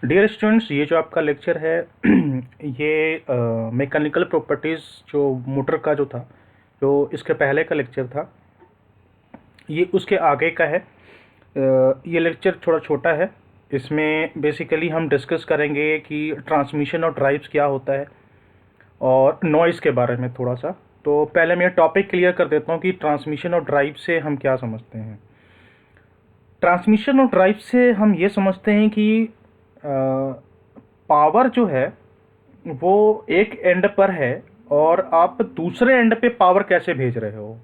Dear students, ये जो आपका लेक्चर है ये मैकेनिकल प्रॉपर्टीज़ जो मोटर का जो था, जो इसके पहले का लेक्चर था, ये उसके आगे का है। ये लेक्चर थोड़ा छोटा है। इसमें बेसिकली हम डिस्कस करेंगे कि ट्रांसमिशन और ड्राइव्स क्या होता है और नॉइज़ के बारे में थोड़ा सा। तो पहले मैं टॉपिक क्लियर कर देता हूँ कि ट्रांसमिशन और ड्राइव से हम क्या समझते हैं। ट्रांसमिशन और ड्राइव से हम ये समझते हैं कि पावर जो है वो एक एंड पर है और आप दूसरे एंड पे पावर कैसे भेज रहे हो।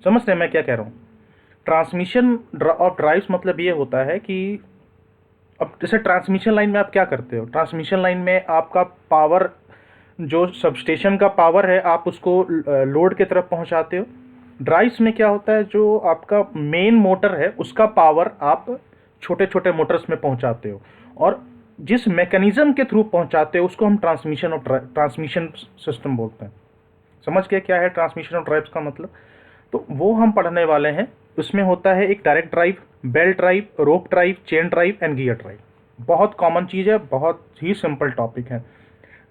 समझते हैं मैं क्या कह रहा हूँ। ट्रांसमिशन ऑफ ड्राइव्स मतलब ये होता है कि अब जैसे ट्रांसमिशन लाइन में आप क्या करते हो। ट्रांसमिशन लाइन में आपका पावर, जो सबस्टेशन का पावर है, आप उसको लोड की तरफ पहुंचाते हो। ड्राइव्स में क्या होता है, जो आपका मेन मोटर है उसका पावर आप छोटे छोटे मोटर्स में पहुंचाते हो और जिस मैकेनिज्म के थ्रू पहुंचाते हो उसको हम ट्रांसमिशन सिस्टम बोलते हैं। समझ गए क्या है ट्रांसमिशन ऑफ ड्राइव्स का मतलब। तो वो हम पढ़ने वाले हैं। उसमें होता है एक direct drive, belt drive, rope drive, chain drive and gear drive. बहुत कॉमन चीज़ है, बहुत ही सिंपल टॉपिक है।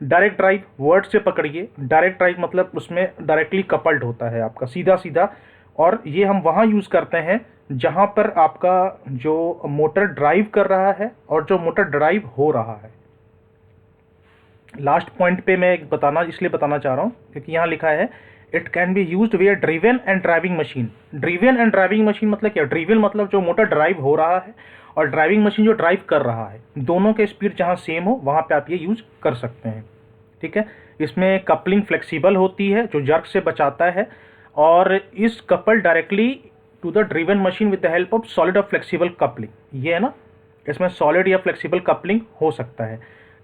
डायरेक्ट ड्राइव वर्ड से पकड़िए। डायरेक्ट ड्राइव मतलब उसमें डायरेक्टली कपल्ड होता है आपका, सीधा सीधा। और ये हम वहाँ यूज़ करते हैं जहाँ पर आपका जो मोटर ड्राइव कर रहा है और जो मोटर ड्राइव हो रहा है। लास्ट पॉइंट पे मैं इसलिए बताना चाह रहा हूँ क्योंकि यहाँ लिखा है it can be used where driven and driving machine. Driven and driving machine मतलब क्या। ड्रिवन मतलब जो मोटर ड्राइव हो रहा है और ड्राइविंग मशीन जो ड्राइव कर रहा है, दोनों के स्पीड जहाँ सेम हो वहाँ पे आप ये यूज कर सकते हैं। ठीक है। इसमें कपलिंग फ्लेक्सिबल होती है जो जर्क से बचाता है और इस couple directly to the driven machine with the help of solid और फ्लेक्सिबल कपलिंग। ये है ना, इसमें सॉलिड या फ्लेक्सिबल कपलिंग हो सकता है।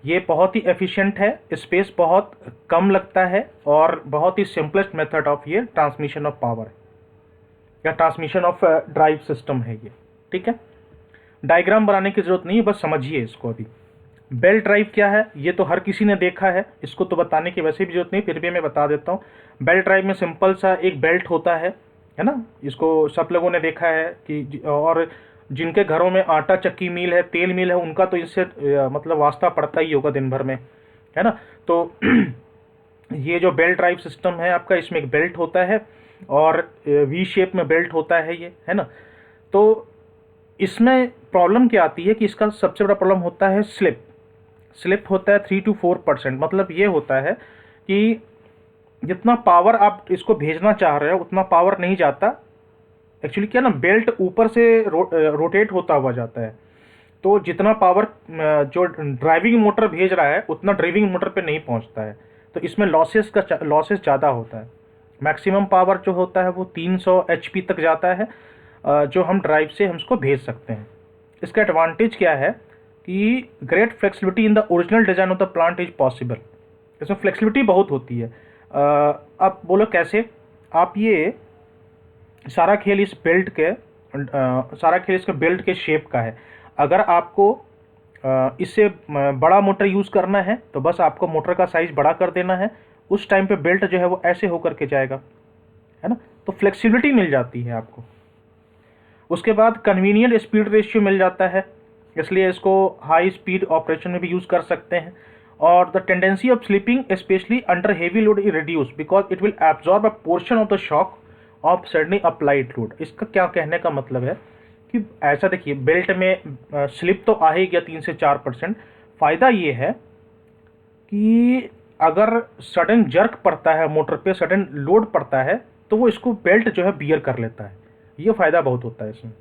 ये बहुत ही एफिशिएंट है, स्पेस बहुत कम लगता है और बहुत ही सिंपलेस्ट मेथड ऑफ ये ट्रांसमिशन ऑफ पावर या ट्रांसमिशन ऑफ ड्राइव सिस्टम है ये। ठीक है। डायग्राम बनाने की जरूरत नहीं है, बस समझिए इसको अभी। बेल्ट ड्राइव क्या है ये तो हर किसी ने देखा है, इसको तो बताने की वैसे भी जरूरत नहीं, फिर भी मैं बता देता हूँ। बेल्ट ड्राइव में सिंपल सा एक बेल्ट होता है ना। इसको सब लोगों ने देखा है कि, और जिनके घरों में आटा चक्की मिल है, तेल मिल है, उनका तो इससे मतलब वास्ता पड़ता ही होगा दिन भर में, है ना। तो ये जो बेल्ट ड्राइव सिस्टम है आपका, इसमें एक बेल्ट होता है और वी शेप में बेल्ट होता है ये, है ना। तो इसमें प्रॉब्लम क्या आती है कि इसका सबसे बड़ा प्रॉब्लम होता है स्लिप। स्लिप होता है 3 to 4%। मतलब ये होता है कि जितना पावर आप इसको भेजना चाह रहे हो उतना पावर नहीं जाता। एक्चुअली क्या ना, बेल्ट ऊपर से रोटेट होता हुआ जाता है, तो जितना पावर जो ड्राइविंग मोटर भेज रहा है उतना ड्राइविंग मोटर पे नहीं पहुंचता है। तो इसमें लॉसेस ज़्यादा होता है। मैक्सिमम पावर जो होता है वो 300 HP तक जाता है, जो हम ड्राइव से हम उसको भेज सकते हैं। इसका एडवांटेज क्या है कि great flexibility in the original design of the plant is possible. इसमें फ्लेक्सिबिलिटी बहुत होती है। आप बोलो कैसे। आप ये सारा खेल इस बेल्ट के सारा खेल इसके बेल्ट के शेप का है। अगर आपको इससे बड़ा मोटर यूज़ करना है तो बस आपको मोटर का साइज़ बड़ा कर देना है। उस टाइम पे बेल्ट जो है वो ऐसे होकर के जाएगा, है ना। तो फ्लेक्सिबिलिटी मिल जाती है आपको। उसके बाद कन्वीनियंट स्पीड रेशियो मिल जाता है, इसलिए इसको हाई स्पीड ऑपरेशन में भी यूज़ कर सकते हैं। और the tendency of slipping specially under heavy load is reduce because it will absorb a portion of the shock of suddenly applied load. इसका क्या कहने का मतलब है कि ऐसा देखिए, बेल्ट में स्लिप तो आ ही गया 3 से 4%। फ़ायदा ये है कि अगर सडन जर्क पड़ता है मोटर पे, सडन लोड पड़ता है, तो वो इसको बेल्ट जो है बियर कर लेता है। ये फ़ायदा बहुत होता है इसमें।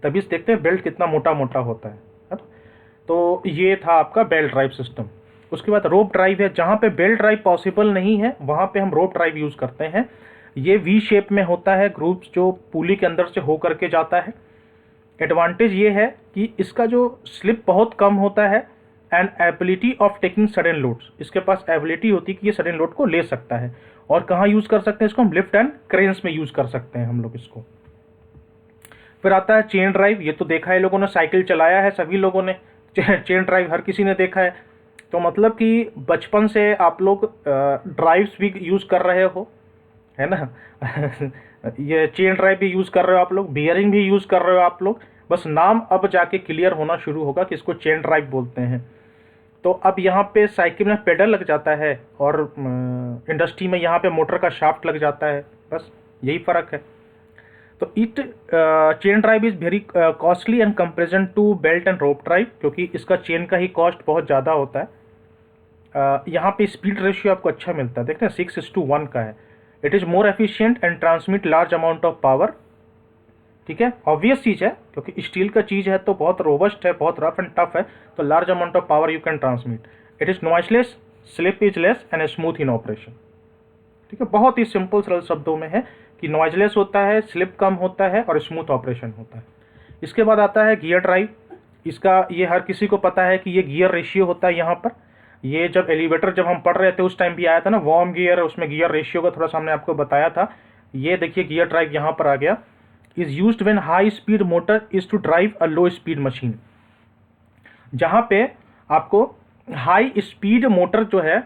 तभी से देखते हैं बेल्ट कितना मोटा मोटा होता है ना। तो ये था आपका बेल्ट ड्राइव सिस्टम। उसके बाद रोप ड्राइव है। जहाँ पे बेल्ट ड्राइव पॉसिबल नहीं है वहाँ पे हम रोप ड्राइव यूज़ करते हैं। ये वी शेप में होता है, ग्रुप्स जो पुली के अंदर से हो करके जाता है। एडवांटेज ये है कि इसका जो स्लिप बहुत कम होता है and ability of taking sudden loads. इसके पास एबिलिटी होती है कि ये सडन लोड को ले सकता है। और कहाँ यूज़ कर सकते हैं इसको, हम लिफ्ट एंड क्रेन्स में यूज़ कर सकते हैं हम लोग इसको। फिर आता है चेन ड्राइव। ये तो देखा है लोगों ने, साइकिल चलाया है सभी लोगों ने, चेन ड्राइव हर किसी ने देखा है। तो मतलब कि बचपन से आप लोग ड्राइव्स भी यूज़ कर रहे हो, है ना। ये चेन ड्राइव भी यूज़ कर रहे हो आप लोग, बियरिंग भी यूज़ कर रहे हो आप लोग। बस नाम अब जाके क्लियर होना शुरू होगा कि इसको चेन ड्राइव बोलते हैं। तो अब यहाँ पे साइकिल में पेडल लग जाता है और इंडस्ट्री में यहाँ पे मोटर का शाफ्ट लग जाता है, बस यही फ़र्क है। तो it chain drive is very costly and comparison to belt and rope drive, क्योंकि इसका चेन का ही कॉस्ट बहुत ज़्यादा होता है। यहाँ पे स्पीड रेशियो आपको अच्छा मिलता है, देखते हैं 6:1 का है। It is more efficient and transmit large amount of power, ठीक है, ऑब्वियस चीज़ है क्योंकि स्टील का चीज़ है तो बहुत रोबस्ट है, बहुत रफ एंड टफ है, तो large amount of power you can transmit. It is noiseless, slip is less and smooth in operation, ठीक है। बहुत ही सिंपल सरल शब्दों में है कि नॉइजलेस होता है, स्लिप कम होता है और स्मूथ ऑपरेशन होता है। इसके बाद आता है गियर ड्राइव। इसका ये हर किसी को पता है कि ये गियर रेशियो होता है यहाँ पर। ये जब एलिवेटर जब हम पढ़ रहे थे उस टाइम भी आया था ना, वार्म गियर, उसमें गियर रेशियो का थोड़ा सा हमने आपको बताया था। ये देखिए गियर ड्राइव यहाँ पर आ गया। Is used when high speed motor is to drive a low speed machine. जहाँ पे आपको हाई स्पीड मोटर जो है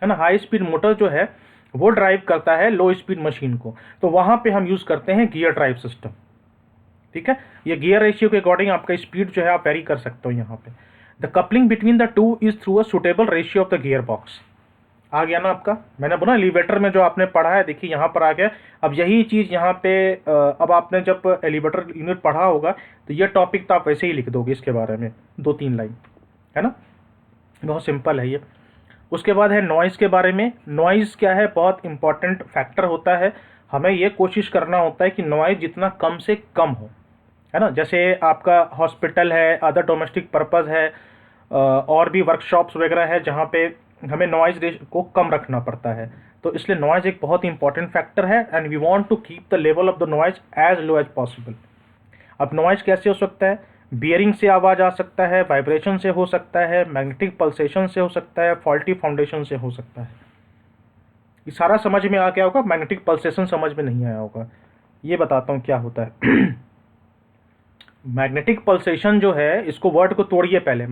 ना, हाई स्पीड मोटर जो है वो ड्राइव करता है लो स्पीड मशीन को, तो वहाँ पे हम यूज़ करते हैं गियर ड्राइव सिस्टम, ठीक है। ये गियर रेशियो के अकॉर्डिंग आपका स्पीड जो है आप वेरी कर सकते हो यहाँ पे। The coupling between the two is through a suitable ratio of the gear box. आ गया ना आपका, मैंने बोला एलिवेटर में जो आपने पढ़ा है, देखिए यहाँ पर आ गया। अब यही चीज़ यहाँ पे अब आपने जब एलिवेटर यूनिट पढ़ा होगा तो ये टॉपिक तो आप वैसे ही लिख दोगे इसके बारे में 2-3 लाइन, है ना, बहुत सिंपल है ये। उसके बाद है नॉइज़ के बारे में। नॉइज़ क्या है, बहुत इंपॉर्टेंट फैक्टर होता है। हमें ये कोशिश करना होता है कि नॉइज़ जितना कम से कम हो, है ना। जैसे आपका हॉस्पिटल है, अदर डोमेस्टिक पर्पज़ है, और भी वर्कशॉप्स वगैरह है जहाँ पे हमें नॉइज़ को कम रखना पड़ता है, तो इसलिए नॉइज़ एक बहुत इंपॉर्टेंट फैक्टर है and we want to keep the level of the noise as low as possible. अब नॉइज़ कैसे हो सकता है, बियरिंग से आवाज़ आ सकता है, वाइब्रेशन से हो सकता है, मैग्नेटिक पल्सेशन से हो सकता है, फॉल्टी फाउंडेशन से हो सकता है। ये सारा समझ में आ गया होगा, मैग्नेटिक पल्सेशन समझ में नहीं आया होगा, ये बताता हूँ क्या होता है। मैग्नेटिक पल्सेशन जो है, इसको वर्ड को तोड़िए पहले,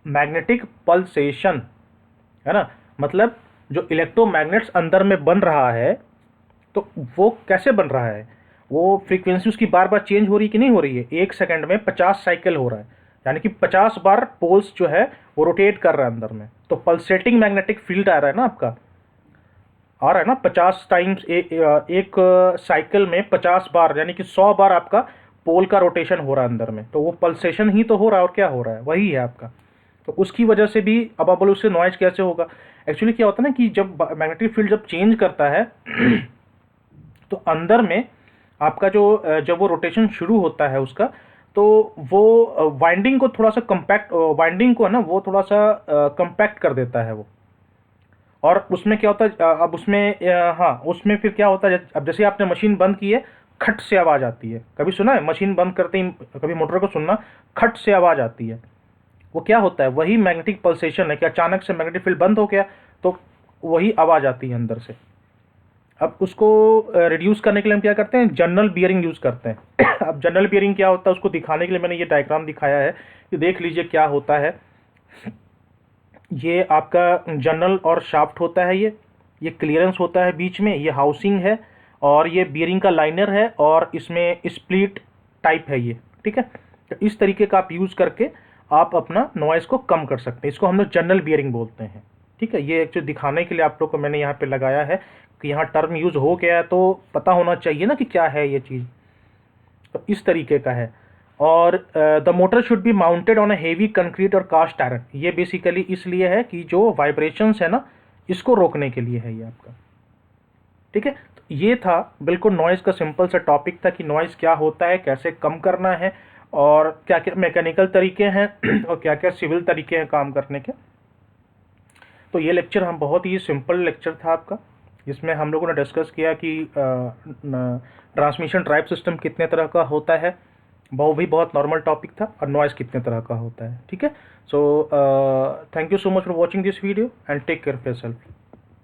मैग्नेटिक पल्सेशन, है ना, मतलब जो इलेक्ट्रोमैग्नेट्स अंदर में बन रहा है, तो वो कैसे बन रहा है, वो फ्रीक्वेंसी उसकी बार बार चेंज हो रही कि नहीं हो रही है। 1 सेकंड में 50 साइकिल हो रहा है, यानी कि 50 बार पोल्स जो है वो रोटेट कर रहा है अंदर में, तो पल्सेटिंग मैग्नेटिक फील्ड आ रहा है ना आपका, आ रहा है ना 50 टाइम्स एक साइकिल में 50 बार, यानी कि 100 बार आपका पोल का रोटेशन हो रहा है अंदर में, तो वो पल्सेशन ही तो हो रहा है, और क्या हो रहा है, वही है आपका। तो उसकी वजह से भी अब आप बोलो उससे नॉइज कैसे होगा। एक्चुअली क्या होता है ना कि जब मैग्नेटिक फील्ड जब चेंज करता है तो अंदर में आपका जो जब वो रोटेशन शुरू होता है उसका, तो वो वाइंडिंग को थोड़ा सा कंपैक्ट, वाइंडिंग को है ना वो थोड़ा सा कंपैक्ट कर देता है वो। और उसमें क्या होता है, अब उसमें हाँ, उसमें फिर क्या होता है, अब जैसे आपने मशीन बंद की है, खट से आवाज़ आती है, कभी सुना है मशीन बंद करते ही, कभी मोटर को सुनना, खट से आवाज़ आती है, वो क्या होता है, वही मैग्नेटिक पल्सेशन है कि अचानक से मैग्नेटिक फील्ड बंद हो गया तो वही आवाज़ आती है अंदर से। अब उसको रिड्यूस करने के लिए हम क्या करते हैं, जनरल बियरिंग यूज़ करते हैं। अब जनरल बियरिंग क्या होता है उसको दिखाने के लिए मैंने ये डायग्राम दिखाया है कि देख लीजिए क्या होता है। ये आपका जनरल और शाफ्ट होता है, ये क्लियरेंस होता है बीच में, ये हाउसिंग है, और ये बियरिंग का लाइनर है, और इसमें स्प्लिट टाइप है ये, ठीक है। तो इस तरीके का आप यूज़ करके आप अपना नॉइज़ को कम कर सकते हैं, इसको हम लोग जनरल बियरिंग बोलते हैं, ठीक है। ये एक्चुअली दिखाने के लिए आप लोग को मैंने यहाँ पे लगाया है कि यहाँ टर्म यूज़ हो गया है तो पता होना चाहिए ना कि क्या है ये चीज़, तो इस तरीके का है। और the motor should be mounted on a heavy concrete और कास्ट आयरन, ये बेसिकली इसलिए है कि जो वाइब्रेशंस है ना इसको रोकने के लिए है ये आपका, ठीक है। तो ये था बिल्कुल नॉइज़ का सिंपल सा टॉपिक था कि नॉइज़ क्या होता है, कैसे कम करना है, और क्या क्या मैकेनिकल तरीके हैं और क्या क्या सिविल तरीके हैं काम करने के। तो ये लेक्चर हम बहुत ही सिंपल लेक्चर था आपका, जिसमें हम लोगों ने डिस्कस किया कि ट्रांसमिशन ड्राइव सिस्टम कितने तरह का होता है, वो भी बहुत नॉर्मल टॉपिक था, और नॉइज़ कितने तरह का होता है, ठीक है। So thank you so much for watching this video and take care of yourself.